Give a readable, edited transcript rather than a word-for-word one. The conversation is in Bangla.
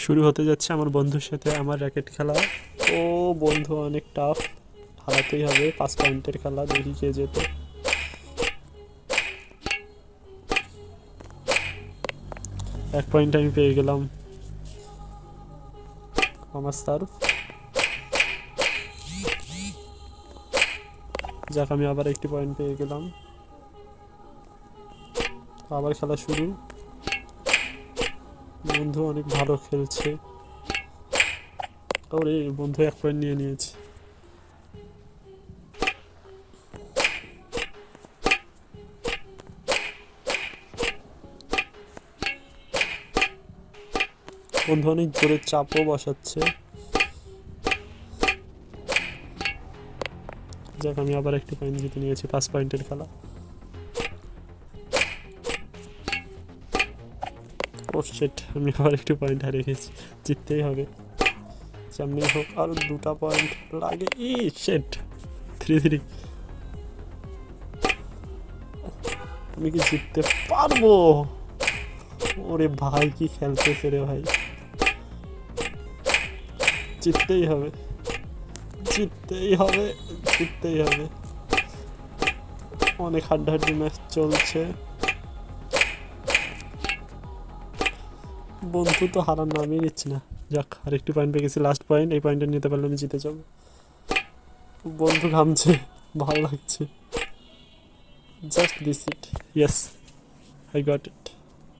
শুরু হতে যাচ্ছে আমার বন্ধুর সাথে আমার র্যাকেট খেলা। ও বন্ধু অনেক টাফ, হারাতেই হবে। 5 পয়েন্টের খেলা, দেখি কে যেত। 1 পয়েন্ট আমি পেয়ে গেলাম। আমার সার্ভ, যাক আমি আবার 1 পয়েন্ট পেয়ে গেলাম। আবার খেলা শুরু। বন্ধু অনেক ভালো খেলছে। ওরে বন্ধু 1 পয়েন্ট নিয়ে নিয়েছে। বন্ধু অনেক জোরে চাপও বসাচ্ছে। যাক আমি আবার 1 পয়েন্ট জিতে নিয়েছি। 5 পয়েন্টের খেলা। ও শিট, আমি আবার 1 পয়েন্ট হারিয়ে গেছি। জিততেই হবে যেমনি হোক, আরো 2টা পয়েন্ট লাগে। শিট, 3-3। আমি কি জিততে পারবো? ওরে ভাই কি খেলতেছে রে ভাই, জিততেই হবে, জিততেই হবে, জিততেই হবে। অনেক হাড্ডাহাড্ডি ম্যাচ চলছে। বন্ধু তো হারার নামই নিচ্ছে না। যাক আর 1 পয়েন্ট পেয়ে গেছি, লাস্ট পয়েন্ট। এই পয়েন্টটা নিতে পারলে আমি জিতে যাবো। বন্ধু ঘামছে, ভালো লাগছে। Just this it, yes, I got it.